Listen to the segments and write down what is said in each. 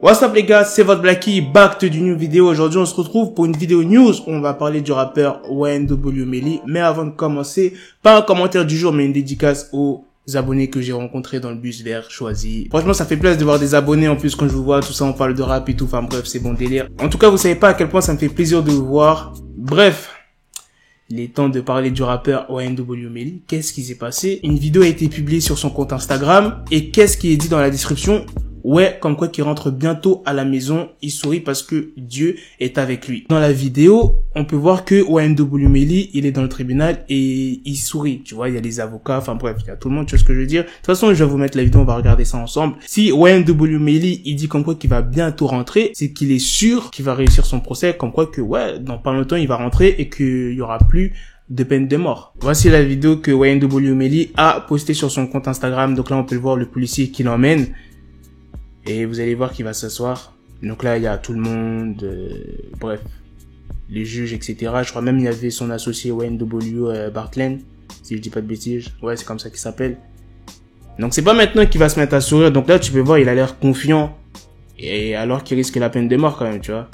What's up les gars, c'est votre Blacky, back to d'une vidéo. Aujourd'hui on se retrouve pour une vidéo news où on va parler du rappeur YNW Melly. Mais avant de commencer, pas un commentaire du jour mais une dédicace aux abonnés que j'ai rencontrés dans le bus vert choisi. Franchement ça fait plaisir de voir des abonnés, en plus quand je vous vois tout ça on parle de rap et tout, enfin bref c'est bon délire. En tout cas vous savez pas à quel point ça me fait plaisir de vous voir. Bref, il est temps de parler du rappeur YNW Melly. Qu'est-ce qui s'est passé? Une vidéo a été publiée sur son compte Instagram et qu'est-ce qui est dit dans la description? Ouais, comme quoi qu'il rentre bientôt à la maison, il sourit parce que Dieu est avec lui. Dans la vidéo, on peut voir que YNW Melly, il est dans le tribunal et il sourit. Tu vois, il y a les avocats, enfin bref, il y a tout le monde, tu vois ce que je veux dire. De toute façon, je vais vous mettre la vidéo, on va regarder ça ensemble. Si YNW Melly, il dit comme quoi qu'il va bientôt rentrer, c'est qu'il est sûr qu'il va réussir son procès, comme quoi que ouais, dans pas longtemps, il va rentrer et qu'il y aura plus de peine de mort. Voici la vidéo que YNW Melly a postée sur son compte Instagram. Donc là, on peut voir le policier qui l'emmène. Et vous allez voir qu'il va s'asseoir. Donc là, il y a tout le monde, bref, les juges, etc. Je crois même il y avait son associé YNW Bartlen, si je dis pas de bêtises. Ouais, c'est comme ça qu'il s'appelle. Donc c'est pas maintenant qu'il va se mettre à sourire. Donc là, tu peux voir, il a l'air confiant. Et alors qu'il risque la peine de mort quand même, tu vois.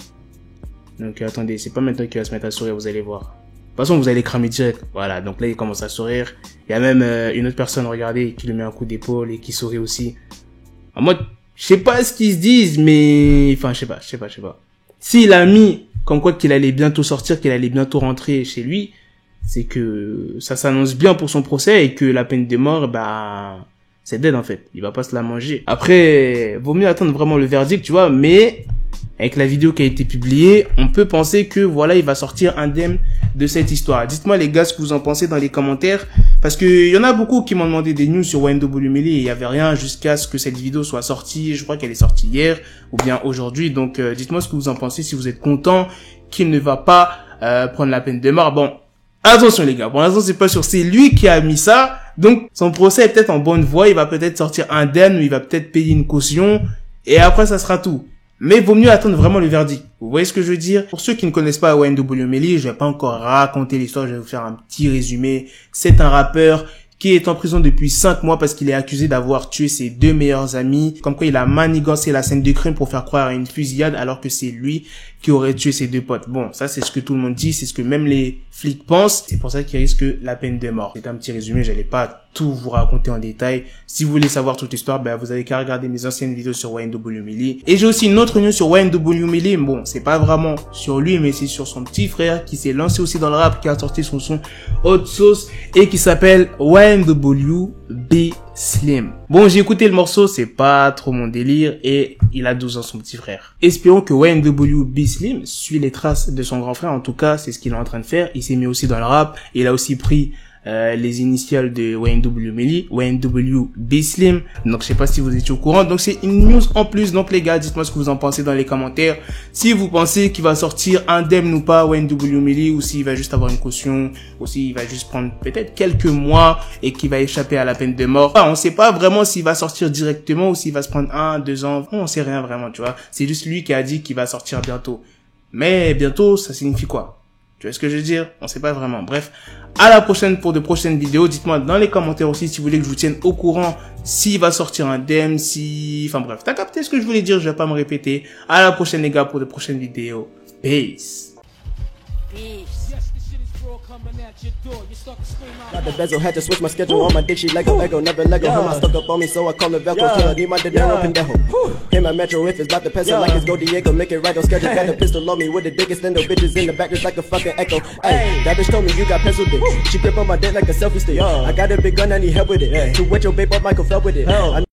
Donc attendez, c'est pas maintenant qu'il va se mettre à sourire, vous allez voir. De toute façon, vous allez cramer direct. Voilà, donc là, il commence à sourire. Il y a même une autre personne, regardez, qui lui met un coup d'épaule et qui sourit aussi. En mode... je sais pas ce qu'ils se disent, mais... enfin, je sais pas. S'il a mis comme quoi qu'il allait bientôt sortir, qu'il allait bientôt rentrer chez lui, c'est que ça s'annonce bien pour son procès et que la peine de mort, bah... c'est dead en fait. Il va pas se la manger. Après, vaut mieux attendre vraiment le verdict, tu vois, mais... avec la vidéo qui a été publiée, on peut penser que voilà, il va sortir indemne de cette histoire. Dites-moi les gars ce que vous en pensez dans les commentaires. Parce que il y en a beaucoup qui m'ont demandé des news sur YNW Melly et il y avait rien jusqu'à ce que cette vidéo soit sortie. Je crois qu'elle est sortie hier ou bien aujourd'hui. Donc dites-moi ce que vous en pensez, si vous êtes content qu'il ne va pas prendre la peine de mort. Bon, attention les gars, pour l'instant c'est pas sûr, c'est lui qui a mis ça. Donc son procès est peut-être en bonne voie, il va peut-être sortir indemne ou il va peut-être payer une caution et après ça sera tout. Mais vaut mieux attendre vraiment le verdict. Vous voyez ce que je veux dire? Pour ceux qui ne connaissent pas YNW Melly, je vais pas encore raconter l'histoire, je vais vous faire un petit résumé. C'est un rappeur qui est en prison depuis 5 mois parce qu'il est accusé d'avoir tué ses 2 meilleurs amis. Comme quoi il a manigancé la scène de crime pour faire croire à une fusillade alors que c'est lui qui aurait tué ses 2 potes. Bon, ça c'est ce que tout le monde dit, c'est ce que même les flics pensent. C'est pour ça qu'il risque la peine de mort. C'est un petit résumé, j'allais pas tout vous raconter en détail. Si vous voulez savoir toute l'histoire, ben vous avez qu'à regarder mes anciennes vidéos sur YNW Melly. Et j'ai aussi une autre news sur YNW Melly. Bon, c'est pas vraiment sur lui, mais c'est sur son petit frère qui s'est lancé aussi dans le rap, qui a sorti son son Hot Sauce et qui s'appelle YNW B Slim. Bon, j'ai écouté le morceau, c'est pas trop mon délire et il a 12 ans son petit frère. Espérons que YNW B Slim suit les traces de son grand frère, en tout cas c'est ce qu'il est en train de faire. Il s'est mis aussi dans le rap, il a aussi pris les initiales de YNW Melly, YNW B Slim. Donc je sais pas si vous étiez au courant. Donc c'est une news en plus. Donc les gars, dites-moi ce que vous en pensez dans les commentaires. Si vous pensez qu'il va sortir indemne ou pas YNW Melly, ou s'il va juste avoir une caution, ou s'il va juste prendre peut-être quelques mois et qu'il va échapper à la peine de mort. On sait pas vraiment s'il va sortir directement ou s'il va se prendre 1, 2 ans. On sait rien vraiment, tu vois. C'est juste lui qui a dit qu'il va sortir bientôt. Mais bientôt, ça signifie quoi? Tu vois ce que je veux dire? On sait pas vraiment. Bref, à la prochaine pour de prochaines vidéos. Dites-moi dans les commentaires aussi si vous voulez que je vous tienne au courant s'il va sortir indemne, si... enfin bref, t'as capté ce que je voulais dire, je vais pas me répéter. À la prochaine les gars pour de prochaines vidéos. Peace. Got the bezel, had to switch my schedule. On my dick, she Lego, never Lego. Him, I stuck up on me, so I call the Velcro. Killer, need my dinero, pendejo. Him, my metro, if it's about to peso, like it's Go Diego, make it right on schedule. Got a pistol on me with the biggest endo, bitches in the back, just like a fucking echo. Hey, that bitch told me you got pencil dick. She grip on my dick like a selfie stick. I got a big gun, I need help with it. To wet your babe up, Michael fell with it.